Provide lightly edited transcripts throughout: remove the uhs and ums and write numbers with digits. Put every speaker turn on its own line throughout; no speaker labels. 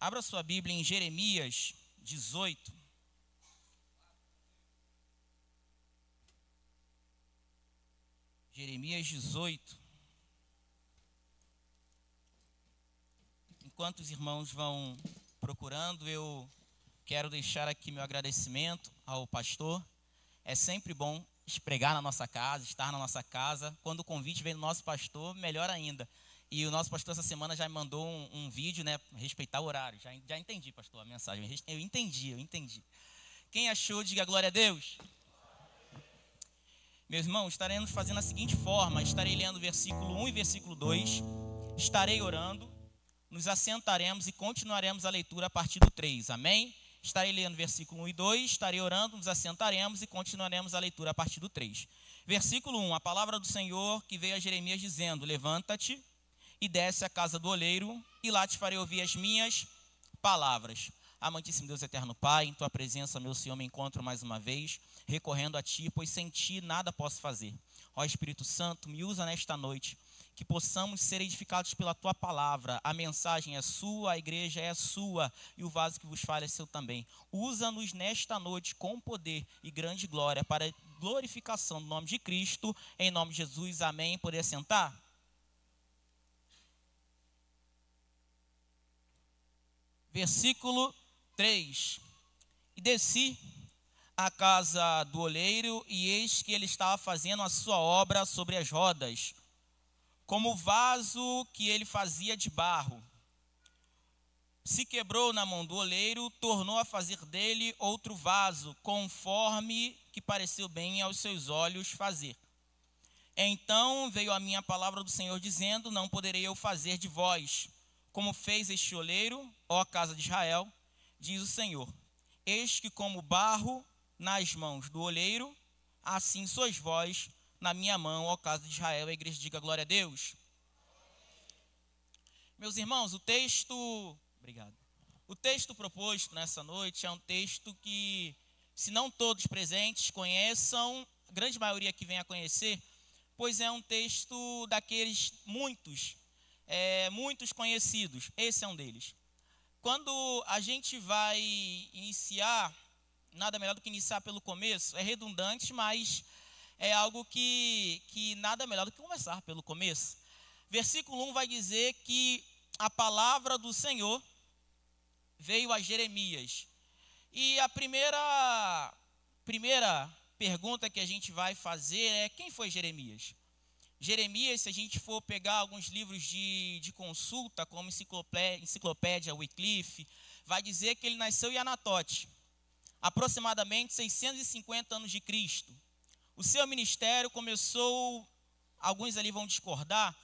Abra sua Bíblia em Jeremias 18. Jeremias 18. Enquanto os irmãos vão procurando, eu quero deixar aqui meu agradecimento ao pastor. É sempre bom pregar na nossa casa, estar na nossa casa. Quando o convite vem do nosso pastor, melhor ainda. E o nosso pastor essa semana já me mandou um vídeo, né? Respeitar o horário. Já entendi, pastor, a mensagem. Eu entendi. Quem achou, diga glória a Deus. Meus irmãos, estaremos fazendo a seguinte forma. Estarei lendo versículo 1 e versículo 2. Estarei orando. Nos assentaremos e continuaremos a leitura a partir do 3. Amém? Estarei lendo versículo 1 e 2. Estarei orando, nos assentaremos e continuaremos a leitura a partir do 3. Versículo 1. A palavra do Senhor que veio a Jeremias dizendo: levanta-te e desce à casa do oleiro, e lá te farei ouvir as minhas palavras. Amantíssimo Deus eterno Pai, em tua presença, meu Senhor, me encontro mais uma vez, recorrendo a ti, pois sem ti nada posso fazer. Ó Espírito Santo, me usa nesta noite, que possamos ser edificados pela tua palavra. A mensagem é sua, a igreja é sua, e o vaso que vos fala é seu também. Usa-nos nesta noite com poder e grande glória, para a glorificação do nome de Cristo, em nome de Jesus, amém. Poder sentar? Versículo 3. E desci à casa do oleiro, e eis que ele estava fazendo a sua obra sobre as rodas, como o vaso que ele fazia de barro. Se quebrou na mão do oleiro, tornou a fazer dele outro vaso, conforme que pareceu bem aos seus olhos fazer. Então veio a minha palavra do Senhor, dizendo: não poderei eu fazer de vós como fez este oleiro, ó casa de Israel, diz o Senhor. Eis que como barro nas mãos do oleiro, assim sois vós na minha mão, ó casa de Israel. A igreja diga glória a Deus. Meus irmãos, o texto proposto nessa noite é um texto que, se não todos presentes conheçam, a grande maioria que vem a conhecer, pois é um texto daqueles muitos conhecidos. Esse é um deles. Quando a gente vai iniciar, nada melhor do que iniciar pelo começo. É redundante, mas é algo que nada melhor do que começar pelo começo. Versículo 1 vai dizer que a palavra do Senhor veio a Jeremias. E a primeira pergunta que a gente vai fazer é: quem foi Jeremias? Jeremias, se a gente for pegar alguns livros de consulta, como Enciclopédia Wycliffe, vai dizer que ele nasceu em Anatote, aproximadamente 650 anos de Cristo. O seu ministério começou, alguns ali vão discordar,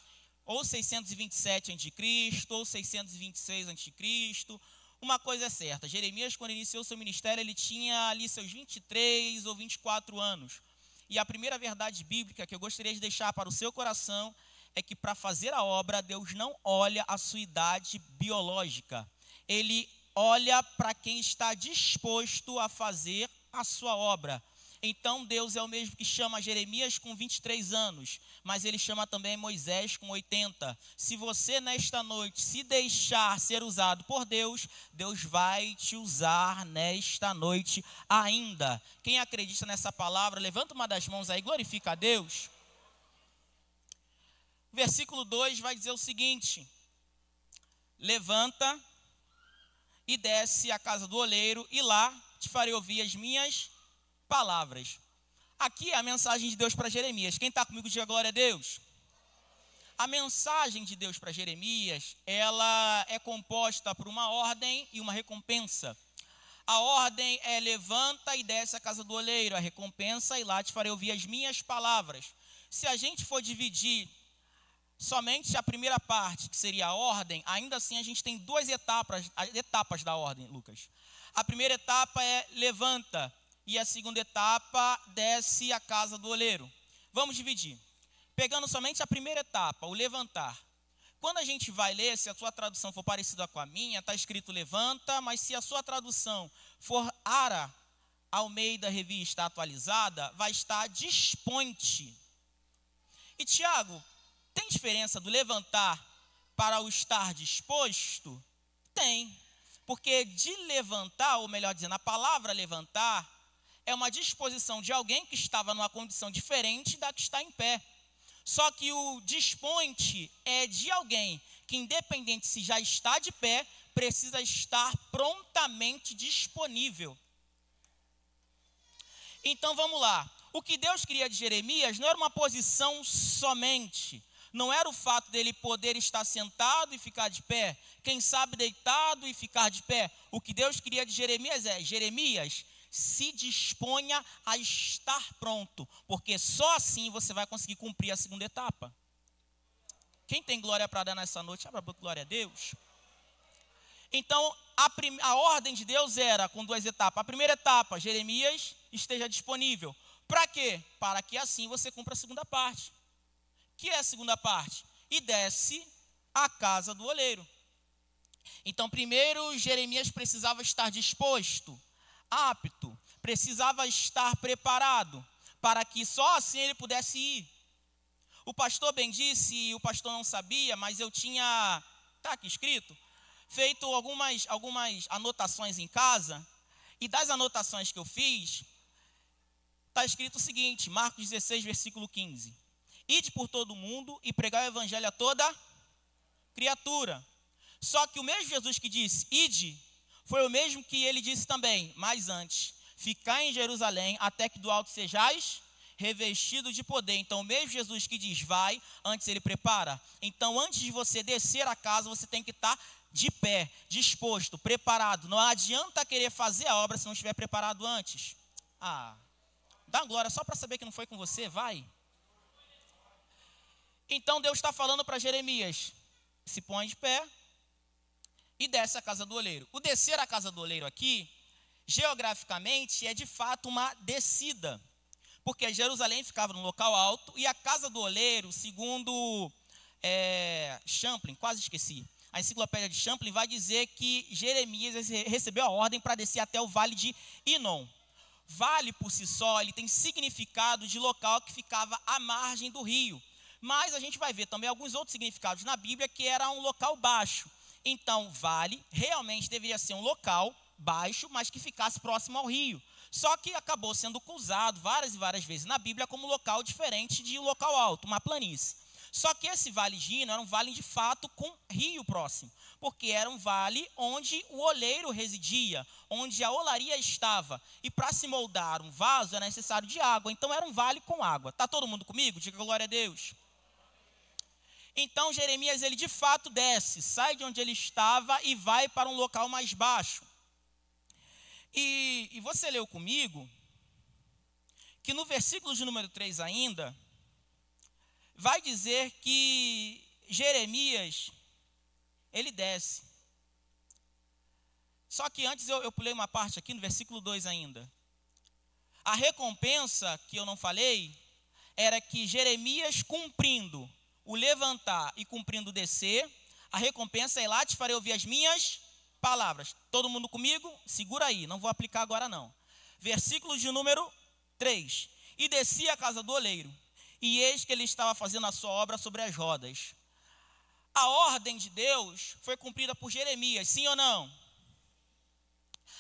ou 627 a.C., ou 626 a.C. Uma coisa é certa: Jeremias, quando iniciou seu ministério, ele tinha ali seus 23 ou 24 anos. E a primeira verdade bíblica que eu gostaria de deixar para o seu coração é que, para fazer a obra, Deus não olha a sua idade biológica. Ele olha para quem está disposto a fazer a sua obra. Então Deus é o mesmo que chama Jeremias com 23 anos, mas ele chama também Moisés com 80. Se você nesta noite se deixar ser usado por Deus, Deus vai te usar nesta noite ainda. Quem acredita nessa palavra, levanta uma das mãos aí, glorifica a Deus. Versículo 2 vai dizer o seguinte: levanta e desce à casa do oleiro, e lá te farei ouvir as minhas palavras. Aqui é a mensagem de Deus para Jeremias. Quem está comigo, diga glória a Deus. A mensagem de Deus para Jeremias, ela é composta por uma ordem e uma recompensa. A ordem é: levanta e desce à casa do oleiro. A recompensa: e lá te farei ouvir as minhas palavras. Se a gente for dividir somente a primeira parte, que seria a ordem, ainda assim a gente tem duas etapas da ordem, Lucas. A primeira etapa é: levanta. E a segunda etapa, desce à casa do oleiro. Vamos dividir. Pegando somente a primeira etapa, o levantar. Quando a gente vai ler, se a sua tradução for parecida com a minha, está escrito levanta, mas se a sua tradução for Ara Almeida Revista Atualizada, vai estar dispõe-te. E Tiago, tem diferença do levantar para o estar disposto? Tem. Porque de levantar, ou melhor dizendo, a palavra levantar, é uma disposição de alguém que estava numa condição diferente da que está em pé. Só que o dispõe-te é de alguém que, independente se já está de pé, precisa estar prontamente disponível. Então vamos lá. O que Deus queria de Jeremias não era uma posição somente. Não era o fato dele poder estar sentado e ficar de pé. Quem sabe deitado e ficar de pé. O que Deus queria de Jeremias é: Jeremias, se disponha a estar pronto, porque só assim você vai conseguir cumprir a segunda etapa. Quem tem glória para dar nessa noite, abra a boca, glória a Deus. Então, a ordem de Deus era com duas etapas. A primeira etapa, Jeremias esteja disponível. Para quê? Para que assim você cumpra a segunda parte. Que é a segunda parte? E desce à casa do oleiro. Então, primeiro, Jeremias precisava estar disposto, apto, precisava estar preparado, para que só assim ele pudesse ir. O pastor bem disse, e o pastor não sabia, mas eu tinha, está aqui escrito, feito algumas anotações em casa, e das anotações que eu fiz, está escrito o seguinte, Marcos 16, versículo 15. Ide por todo o mundo e pregai o evangelho a toda criatura. Só que o mesmo Jesus que disse, ide, foi o mesmo que ele disse também, mas antes, ficai em Jerusalém até que do alto sejais revestido de poder. Então o mesmo Jesus que diz, vai, antes ele prepara. Então antes de você descer a casa, você tem que estar de pé, disposto, preparado. Não adianta querer fazer a obra se não estiver preparado antes. Dá glória só para saber que não foi com você, vai. Então Deus está falando para Jeremias, se põe de pé e desce a casa do oleiro. O descer a casa do oleiro aqui, geograficamente, é de fato uma descida, porque Jerusalém ficava num local alto e a casa do oleiro, segundo Champlin, quase esqueci, a enciclopédia de Champlin vai dizer que Jeremias recebeu a ordem para descer até o vale de Inom. Vale por si só, ele tem significado de local que ficava à margem do rio. Mas a gente vai ver também alguns outros significados na Bíblia que era um local baixo. Então, vale realmente deveria ser um local baixo, mas que ficasse próximo ao rio. Só que acabou sendo usado várias e várias vezes na Bíblia como local diferente de um local alto, uma planície. Só que esse vale de Hino era um vale de fato com rio próximo, porque era um vale onde o oleiro residia, onde a olaria estava. E para se moldar um vaso era necessário de água, então era um vale com água. Está todo mundo comigo? Diga glória a Deus. Então Jeremias, ele de fato desce, sai de onde ele estava e vai para um local mais baixo. E você leu comigo que no versículo de número 3 ainda, vai dizer que Jeremias, ele desce. Só que antes eu pulei uma parte aqui no versículo 2 ainda. A recompensa que eu não falei, era que Jeremias cumprindo o levantar e cumprindo o descer, a recompensa é lá te farei ouvir as minhas palavras. Todo mundo comigo? Segura aí, não vou aplicar agora não. Versículo de número 3. E desci a casa do oleiro, e eis que ele estava fazendo a sua obra sobre as rodas. A ordem de Deus foi cumprida por Jeremias, sim ou não?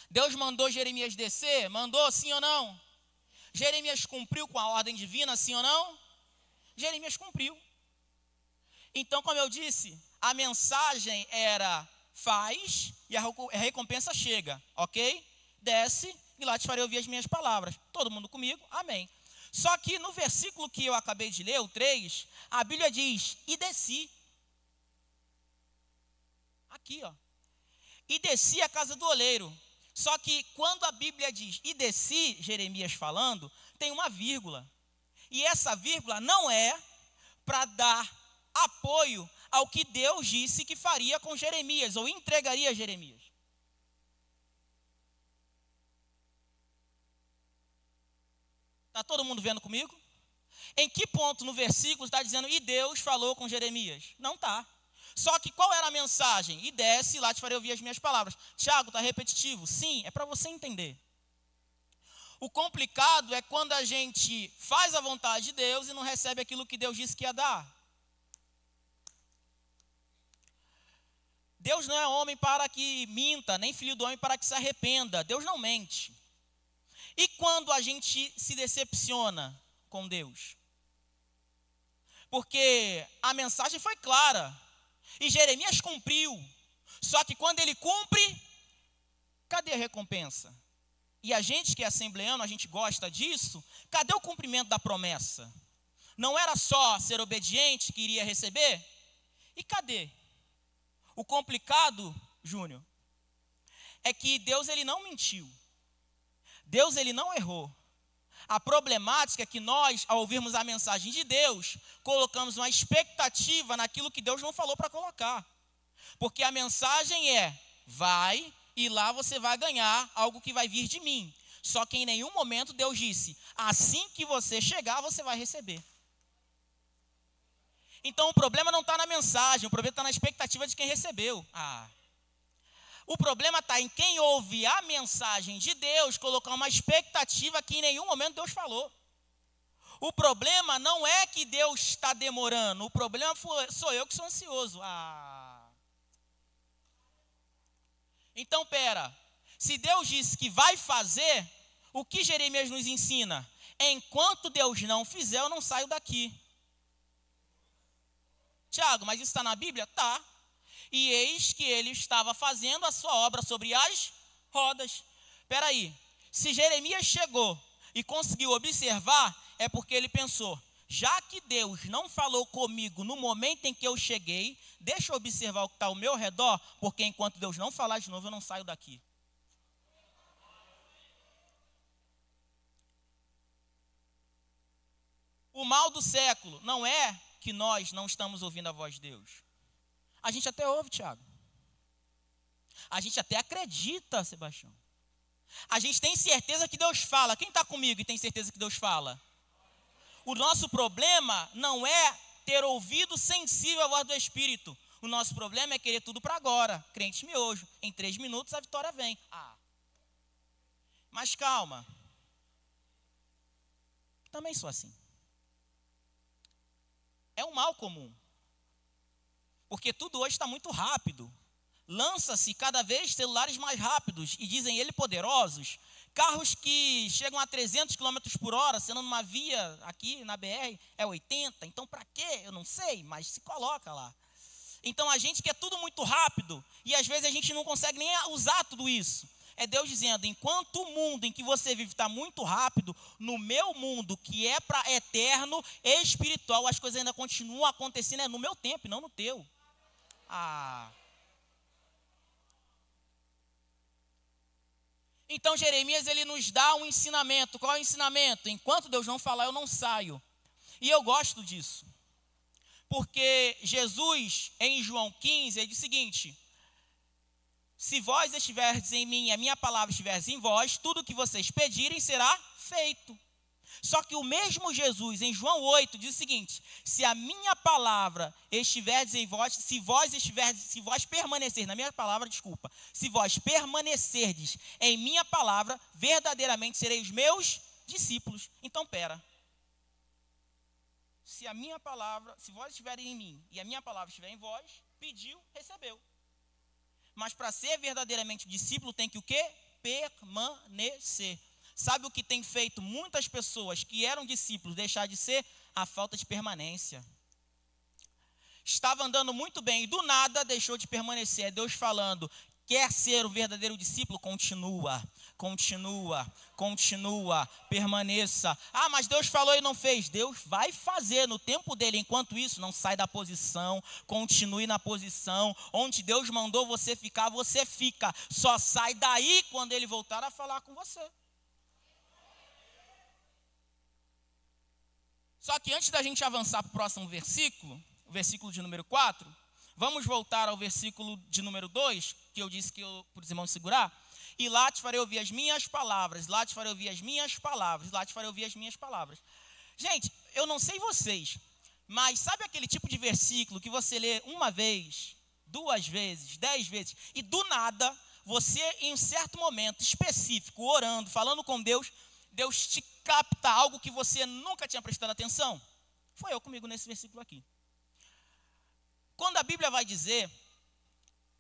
Deus mandou Jeremias descer? Mandou, sim ou não? Jeremias cumpriu com a ordem divina, sim ou não? Jeremias cumpriu. Então, como eu disse, a mensagem era faz e a recompensa chega, ok? Desce e lá te farei ouvir as minhas palavras. Todo mundo comigo? Amém. Só que no versículo que eu acabei de ler, o 3, a Bíblia diz, e desci. Aqui, ó. E desci a casa do oleiro. Só que quando a Bíblia diz, e desci, Jeremias falando, tem uma vírgula. E essa vírgula não é para dar apoio ao que Deus disse que faria com Jeremias, ou entregaria a Jeremias. Está todo mundo vendo comigo? Em que ponto no versículo está dizendo, e Deus falou com Jeremias? Não está. Só que qual era a mensagem? E desce, lá te farei ouvir as minhas palavras. Tiago, está repetitivo? Sim, é para você entender. O complicado é quando a gente faz a vontade de Deus e não recebe aquilo que Deus disse que ia dar. Deus não é homem para que minta, nem filho do homem para que se arrependa. Deus não mente. E quando a gente se decepciona com Deus? Porque a mensagem foi clara e Jeremias cumpriu. Só que quando ele cumpre, cadê a recompensa? E a gente que é assembleano, a gente gosta disso, cadê o cumprimento da promessa? Não era só ser obediente que iria receber? E cadê? O complicado, Júnior, é que Deus ele não mentiu. Deus ele não errou. A problemática é que nós, ao ouvirmos a mensagem de Deus, colocamos uma expectativa naquilo que Deus não falou para colocar. Porque a mensagem é, vai e lá você vai ganhar algo que vai vir de mim. Só que em nenhum momento Deus disse, assim que você chegar, você vai receber. Então o problema não está na mensagem, o problema está na expectativa de quem recebeu. O problema está em quem ouve a mensagem de Deus, colocar uma expectativa que em nenhum momento Deus falou. O problema não é que Deus está demorando, o problema sou eu que sou ansioso. Então, se Deus disse que vai fazer, o que Jeremias nos ensina? Enquanto Deus não fizer, eu não saio daqui. Tiago, mas isso está na Bíblia? Tá. E eis que ele estava fazendo a sua obra sobre as rodas. Espera aí, se Jeremias chegou e conseguiu observar, é porque ele pensou, já que Deus não falou comigo no momento em que eu cheguei, deixa eu observar o que está ao meu redor, porque enquanto Deus não falar de novo, eu não saio daqui. O mal do século não é que nós não estamos ouvindo a voz de Deus. A gente até ouve, Tiago. A gente até acredita, Sebastião. A gente tem certeza que Deus fala. Quem está comigo e tem certeza que Deus fala? O nosso problema não é ter ouvido sensível à voz do Espírito. O nosso problema é querer tudo para agora. Crente miojo. Em 3 minutos a vitória vem. Mas calma. Também sou assim. É um mal comum. Porque tudo hoje está muito rápido. Lança-se cada vez celulares mais rápidos e dizem ele poderosos. Carros que chegam a 300 km por hora, sendo numa via aqui na BR, é 80. Então para quê? Eu não sei, mas se coloca lá. Então a gente quer tudo muito rápido e às vezes a gente não consegue nem usar tudo isso. É Deus dizendo, enquanto o mundo em que você vive está muito rápido, no meu mundo, que é para eterno e espiritual, as coisas ainda continuam acontecendo, é no meu tempo e não no teu. Então Jeremias ele nos dá um ensinamento. Qual é o ensinamento? Enquanto Deus não falar, eu não saio. E eu gosto disso. Porque Jesus, em João 15, ele diz o seguinte, se vós estiverdes em mim e a minha palavra estiver em vós, tudo o que vocês pedirem será feito. Só que o mesmo Jesus, em João 8, diz o seguinte, se a minha palavra estiverdes em vós, se vós permanecerdes, na minha palavra, se vós permanecerdes em minha palavra, verdadeiramente sereis os meus discípulos. Então, se a minha palavra, se vós estiverem em mim e a minha palavra estiver em vós, pediu, recebeu. Mas para ser verdadeiramente discípulo tem que o quê? Permanecer. Sabe o que tem feito muitas pessoas que eram discípulos deixar de ser? A falta de permanência. Estava andando muito bem e do nada deixou de permanecer. É Deus falando, quer ser o verdadeiro discípulo? Continua, permaneça. Mas Deus falou e não fez. Deus vai fazer no tempo dele. Enquanto isso, não sai da posição, continue na posição. Onde Deus mandou você ficar, você fica. Só sai daí quando ele voltar a falar com você. Só que antes da gente avançar para o próximo versículo, o versículo de número 4, vamos voltar ao versículo de número 2, que eu disse para os irmãos segurar. E lá te farei ouvir as minhas palavras, lá te farei ouvir as minhas palavras, lá te farei ouvir as minhas palavras. Gente, eu não sei vocês, mas sabe aquele tipo de versículo que você lê uma vez, 2 vezes, 10 vezes, e do nada, você em um certo momento específico, orando, falando com Deus, Deus te capta algo que você nunca tinha prestado atenção? Foi eu comigo nesse versículo aqui. Quando a Bíblia vai dizer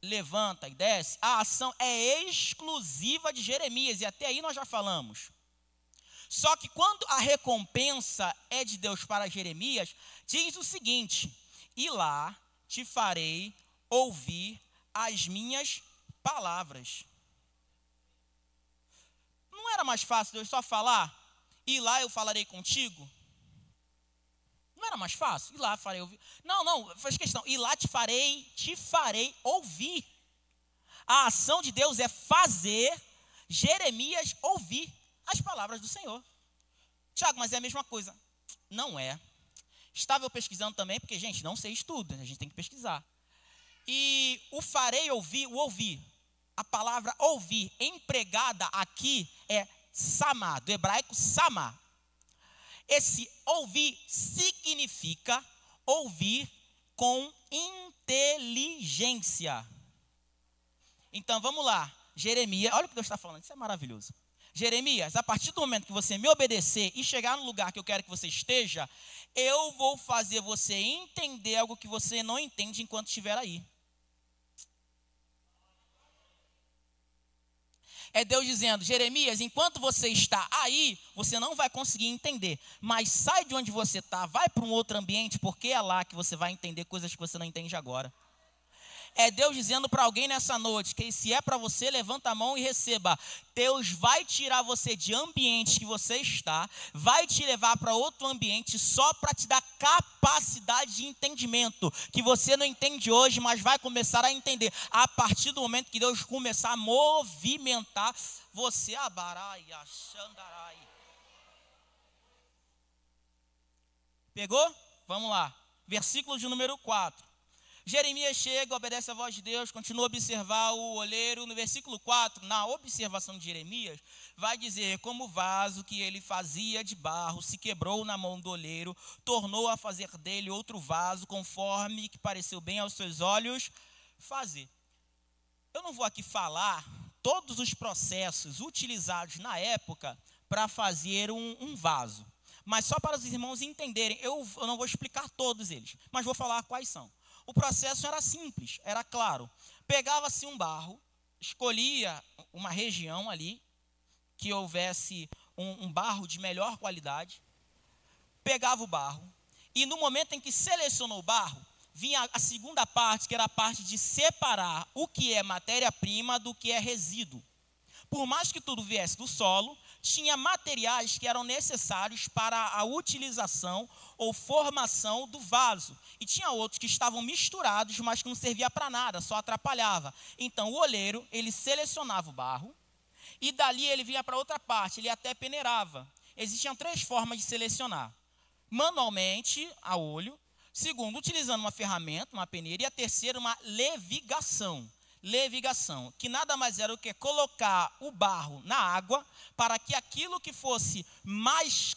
levanta e desce, a ação é exclusiva de Jeremias, e até aí nós já falamos. Só que quando a recompensa é de Deus para Jeremias, diz o seguinte: e lá te farei ouvir as minhas palavras. Não era mais fácil Deus só falar, e lá eu falarei contigo? Não era mais fácil? E lá farei ouvir. Não, faz questão. E lá te farei ouvir. A ação de Deus é fazer Jeremias ouvir as palavras do Senhor. Tiago, mas é a mesma coisa. Não é. Estava eu pesquisando também, porque, gente, não sei estudo, a gente tem que pesquisar. E o farei ouvir, o ouvir. A palavra ouvir empregada aqui é samá, do hebraico samá. Esse ouvir significa ouvir com inteligência. Então vamos lá, Jeremias, olha o que Deus está falando, isso é maravilhoso. Jeremias, a partir do momento que você me obedecer e chegar no lugar que eu quero que você esteja, eu vou fazer você entender algo que você não entende enquanto estiver aí. É Deus dizendo: Jeremias, enquanto você está aí, você não vai conseguir entender. Mas sai de onde você está, vai para um outro ambiente, porque é lá que você vai entender coisas que você não entende agora. É Deus dizendo para alguém nessa noite, que se é para você, levanta a mão e receba. Deus vai tirar você de ambiente que você está, vai te levar para outro ambiente só para te dar capacidade de entendimento, que você não entende hoje, mas vai começar a entender. A partir do momento que Deus começar a movimentar você, abarai, xandarai. Pegou? Vamos lá. Versículo de número 4. Jeremias chega, obedece a voz de Deus, continua a observar o olheiro. No versículo 4, na observação de Jeremias, vai dizer: como o vaso que ele fazia de barro se quebrou na mão do olheiro, tornou a fazer dele outro vaso, conforme que pareceu bem aos seus olhos fazer. Eu não vou aqui falar todos os processos utilizados na época para fazer um vaso, mas só para os irmãos entenderem, eu não vou explicar todos eles, mas vou falar quais são. O processo era simples, era claro. Pegava-se um barro, escolhia uma região ali, que houvesse um barro de melhor qualidade, pegava o barro, e no momento em que selecionou o barro, vinha a segunda parte, que era a parte de separar o que é matéria-prima do que é resíduo. Por mais que tudo viesse do solo, tinha materiais que eram necessários para a utilização ou formação do vaso. E tinha outros que estavam misturados, mas que não servia para nada, só atrapalhava. Então o olheiro, ele selecionava o barro e dali ele vinha para outra parte, ele até peneirava. Existiam 3 formas de selecionar: manualmente, a olho; segundo, utilizando uma ferramenta, uma peneira; e a terceira, uma levigação. Levigação, que nada mais era do que colocar o barro na água para que aquilo que fosse mais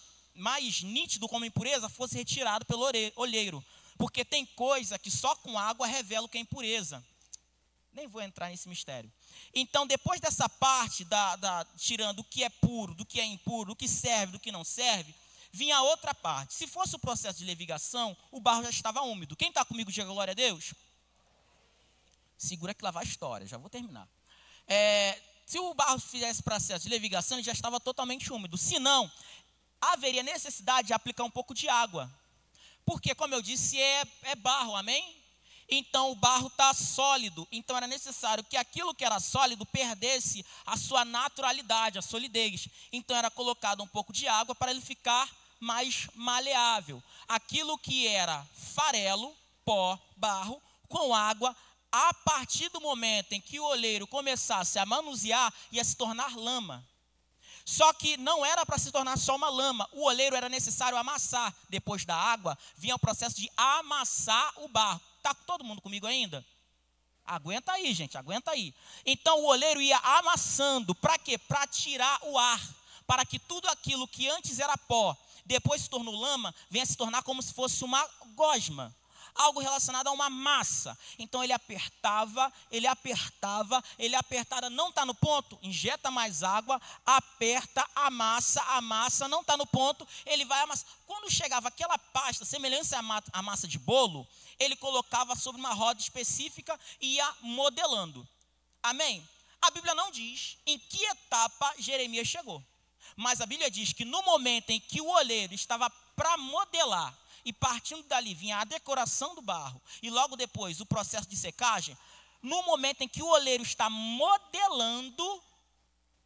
nítido como impureza fosse retirado pelo olheiro. Porque tem coisa que só com água revela o que é impureza. Nem vou entrar nesse mistério. Então, depois dessa parte, tirando o que é puro, do que é impuro, do que serve, do que não serve, vinha a outra parte. Se fosse o processo de levigação, o barro já estava úmido. Quem está comigo, diga glória a Deus. Segura que lá vai a história, já vou terminar. Se o barro fizesse processo de levigação, ele já estava totalmente úmido. Se não, haveria necessidade de aplicar um pouco de água. Porque, como eu disse, é barro, amém? Então o barro está sólido. Então era necessário que aquilo que era sólido perdesse a sua naturalidade, a solidez. Então era colocado um pouco de água para ele ficar mais maleável. Aquilo que era farelo, pó, barro, com água, a partir do momento em que o olheiro começasse a manusear, ia se tornar lama. Só que não era para se tornar só uma lama. O olheiro era necessário amassar. Depois da água, vinha o processo de amassar o barro. Está todo mundo comigo ainda? Aguenta aí, gente, aguenta aí. Então o olheiro ia amassando. Para quê? Para tirar o ar. Para que tudo aquilo que antes era pó, depois se tornou lama, venha se tornar como se fosse uma gosma. algo relacionado a uma massa. Então ele apertava, não está no ponto, injeta mais água, aperta a massa não está no ponto, ele vai amassar. Quando chegava aquela pasta, semelhante à massa de bolo, ele colocava sobre uma roda específica e ia modelando. Amém? A Bíblia não diz em que etapa Jeremias chegou. Mas a Bíblia diz que no momento em que o oleiro estava para modelar, e partindo dali vinha a decoração do barro, e logo depois o processo de secagem, no momento em que o oleiro está modelando,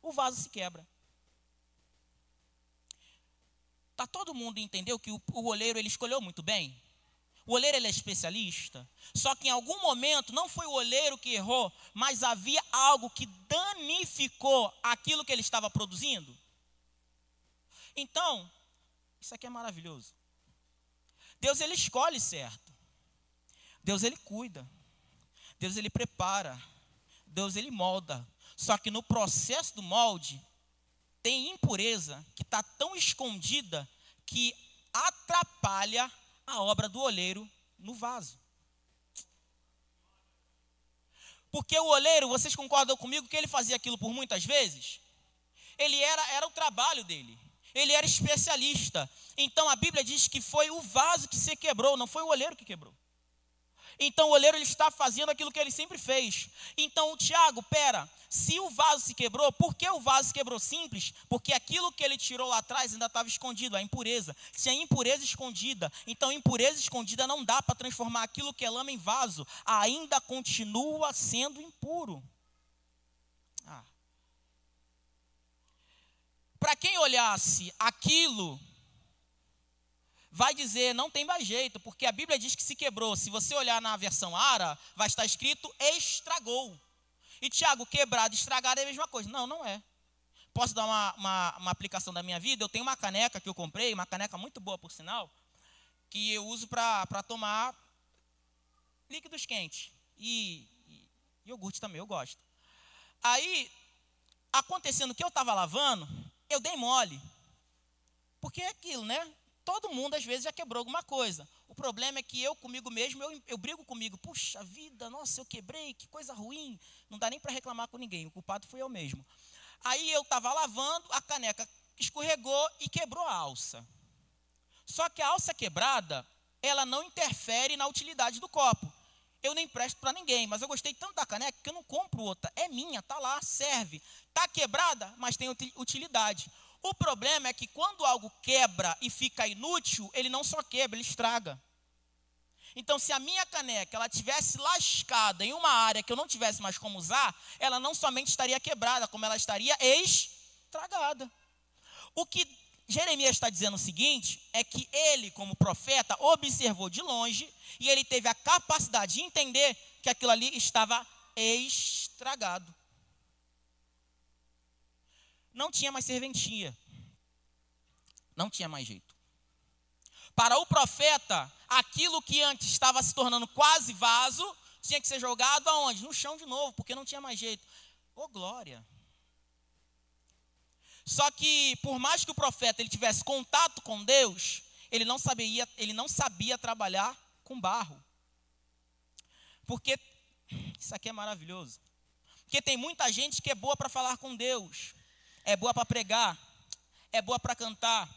o vaso se quebra. Tá, todo mundo entendeu que o oleiro ele escolheu muito bem? O oleiro ele é especialista, só que em algum momento não foi o oleiro que errou, mas havia algo que danificou aquilo que ele estava produzindo. Então, isso aqui é maravilhoso. Deus ele escolhe certo. Deus ele cuida. Deus ele prepara. Deus ele molda. Só que no processo do molde, tem impureza que está tão escondida que atrapalha a obra do oleiro no vaso. Porque o oleiro, vocês concordam comigo que ele fazia aquilo por muitas vezes? Ele era o trabalho dele. Ele era especialista. Então a Bíblia diz que foi o vaso que se quebrou, não foi o oleiro que quebrou. Então o oleiro ele está fazendo aquilo que ele sempre fez. Então Tiago, se o vaso se quebrou, por que o vaso se quebrou? Simples, porque aquilo que ele tirou lá atrás ainda estava escondido, a impureza. Se a impureza escondida, então impureza escondida não dá para transformar aquilo que é lama em vaso, ainda continua sendo impuro. Para quem olhasse aquilo, vai dizer, não tem mais jeito, porque a Bíblia diz que se quebrou. Se você olhar na versão Ara, vai estar escrito estragou. E Tiago, quebrado e estragado é a mesma coisa. Não, não é. Posso dar uma aplicação da minha vida? Eu tenho uma caneca que eu comprei, uma caneca muito boa por sinal, que eu uso para tomar líquidos quentes. E iogurte também, eu gosto. Aí, acontecendo que eu estava lavando, eu dei mole. Porque é aquilo, né? Todo mundo às vezes já quebrou alguma coisa. O problema é que eu comigo mesmo, eu brigo comigo. Puxa vida, nossa, eu quebrei, que coisa ruim. Não dá nem para reclamar com ninguém, o culpado fui eu mesmo. Aí eu estava lavando, a caneca escorregou e quebrou a alça. Só que a alça quebrada, ela não interfere na utilidade do copo. Eu nem empresto para ninguém, mas eu gostei tanto da caneca que eu não compro outra. É minha, tá lá, serve. Tá quebrada, mas tem utilidade. O problema é que quando algo quebra e fica inútil, ele não só quebra, ele estraga. Então, se a minha caneca ela tivesse lascada em uma área que eu não tivesse mais como usar, ela não somente estaria quebrada, como ela estaria estragada. O que Jeremias está dizendo o seguinte, é que ele, como profeta, observou de longe e ele teve a capacidade de entender que aquilo ali estava estragado. Não tinha mais serventia. Não tinha mais jeito. Para o profeta, aquilo que antes estava se tornando quase vaso, tinha que ser jogado aonde? No chão de novo, porque não tinha mais jeito. Ô glória! Só que, por mais que o profeta ele tivesse contato com Deus, ele não sabia trabalhar com barro. Porque, isso aqui é maravilhoso. Porque tem muita gente que é boa para falar com Deus, é boa para pregar, é boa para cantar,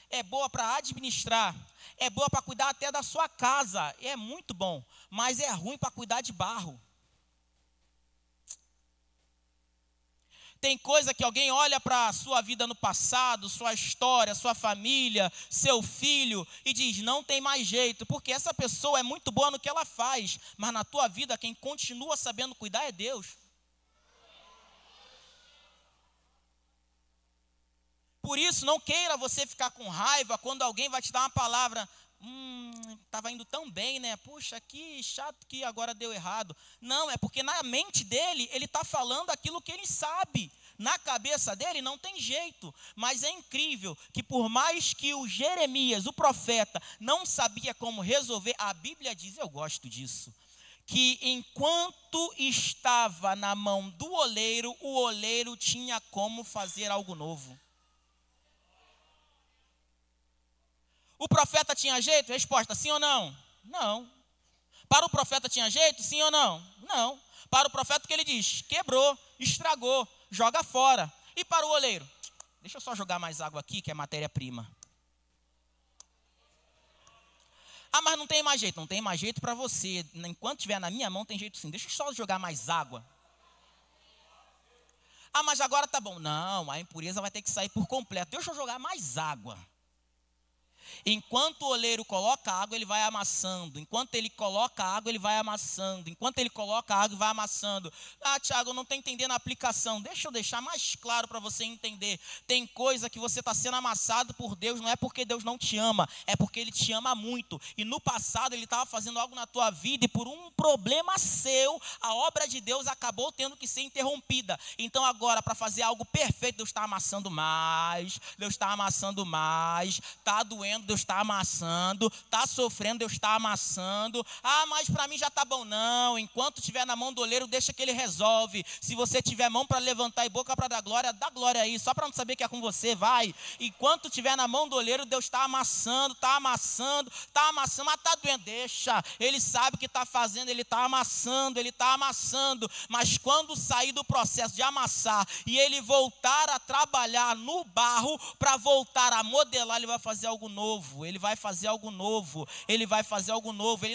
é boa para administrar, é boa para cuidar até da sua casa, é muito bom, mas é ruim para cuidar de barro. Tem coisa que alguém olha para a sua vida no passado, sua história, sua família, seu filho, e diz, não tem mais jeito, porque essa pessoa é muito boa no que ela faz, mas na tua vida quem continua sabendo cuidar é Deus. Por isso, não queira você ficar com raiva quando alguém vai te dar uma palavra, estava indo tão bem, né? Puxa, que chato que agora deu errado. Não, é porque na mente dele, ele está falando aquilo que ele sabe. Na cabeça dele não tem jeito. Mas é incrível que por mais que o Jeremias, o profeta, não sabia como resolver, a Bíblia diz, eu gosto disso, que enquanto estava na mão do oleiro, o oleiro tinha como fazer algo novo. O profeta tinha jeito? Resposta, sim ou não? Não. Para o profeta tinha jeito, sim ou não? Não. Para o profeta o que ele diz? Quebrou, estragou, joga fora. E para o oleiro? Deixa eu só jogar mais água aqui, que é matéria-prima. Ah, mas não tem mais jeito. Não tem mais jeito para você. Enquanto estiver na minha mão, tem jeito sim. Deixa eu só jogar mais água. Ah, mas agora tá bom. Não, a impureza vai ter que sair por completo. Deixa eu jogar mais água. Enquanto o oleiro coloca água, ele vai amassando. Enquanto ele coloca água, ele vai amassando. Enquanto ele coloca água, ele vai amassando. Ah, Tiago, eu não estou entendendo a aplicação. Deixa eu deixar mais claro para você entender. Tem coisa que você está sendo amassado por Deus, não é porque Deus não te ama, é porque Ele te ama muito. E no passado Ele estava fazendo algo na tua vida e por um problema seu, a obra de Deus acabou tendo que ser interrompida. Então agora, para fazer algo perfeito, Deus está amassando mais. Deus está amassando mais. Está doendo, Deus está amassando, está sofrendo, Deus está amassando. Ah, mas para mim já está bom. Não, enquanto estiver na mão do oleiro, deixa que ele resolve. Se você tiver mão para levantar e boca para dar glória, dá glória aí, só para não saber que é com você, vai. Enquanto estiver na mão do oleiro, Deus está amassando, mas está doendo, deixa. Ele sabe o que está fazendo, ele está amassando. Mas quando sair do processo de amassar e ele voltar a trabalhar no barro, para voltar a modelar, ele vai fazer algo novo. Ele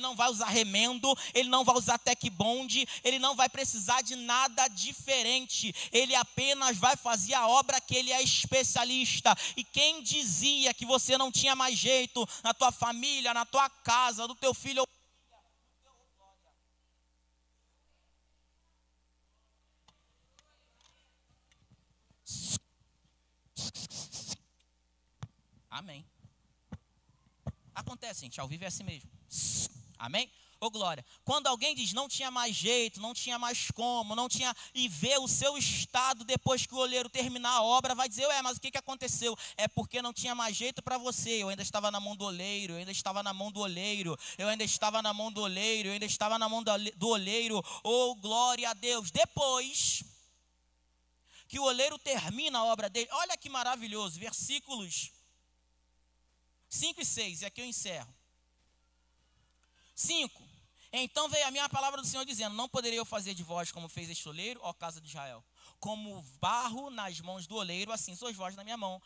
não vai usar remendo, ele não vai usar tech bond, ele não vai precisar de nada diferente. Ele apenas vai fazer a obra que ele é especialista. E quem dizia que você não tinha mais jeito na tua família, na tua casa, do teu filho? Amém. Acontece, gente, ao vivo é assim mesmo. Amém? Ô glória. Quando alguém diz não tinha mais jeito, não tinha mais como, não tinha, e vê o seu estado depois que o oleiro terminar a obra, vai dizer, mas o que aconteceu? É porque não tinha mais jeito para você. Eu ainda estava na mão do oleiro, eu ainda estava na mão do oleiro. Ô glória a Deus. Depois que o oleiro termina a obra dele, olha que maravilhoso, versículos 5 e 6, e aqui eu encerro. 5. Então veio a minha palavra do Senhor dizendo, não poderia eu fazer de vós como fez este oleiro, ó casa de Israel. Como barro nas mãos do oleiro, assim sois vós na minha mão.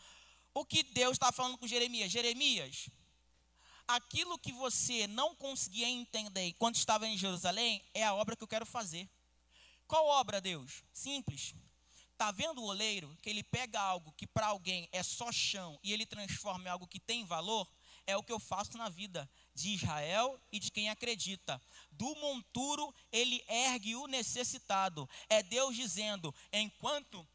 O que Deus está falando com Jeremias? Jeremias, aquilo que você não conseguia entender enquanto estava em Jerusalém, é a obra que eu quero fazer. Qual obra, Deus? Simples. Está vendo o oleiro, que ele pega algo que para alguém é só chão e ele transforma em algo que tem valor? É o que eu faço na vida de Israel e de quem acredita. Do monturo ele ergue o necessitado. É Deus dizendo, enquanto...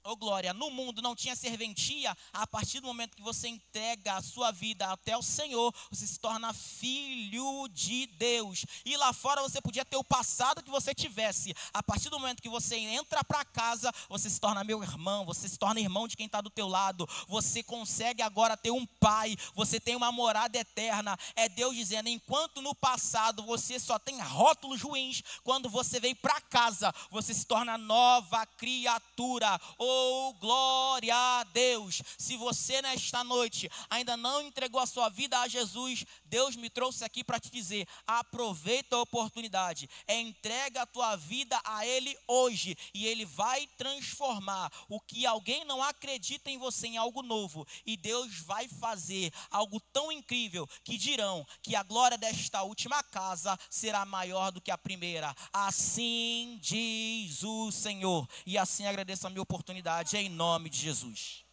Ô glória, no mundo não tinha serventia, a partir do momento que você entrega a sua vida até o Senhor, você se torna filho de Deus. E lá fora você podia ter o passado que você tivesse. A partir do momento que você entra para casa, você se torna meu irmão, você se torna irmão de quem está do teu lado. Você consegue agora ter um pai, você tem uma morada eterna. É Deus dizendo, enquanto no passado você só tem rótulos ruins, quando você vem para casa, você se torna nova criatura. Oh, glória a Deus. Se você nesta noite ainda não entregou a sua vida a Jesus, Deus me trouxe aqui para te dizer, aproveita a oportunidade, entrega a tua vida a Ele hoje, e Ele vai transformar o que alguém não acredita em você em algo novo, e Deus vai fazer algo tão incrível, que dirão que a glória desta última casa será maior do que a primeira. Assim diz o Senhor, e assim agradeço a minha oportunidade em nome de Jesus.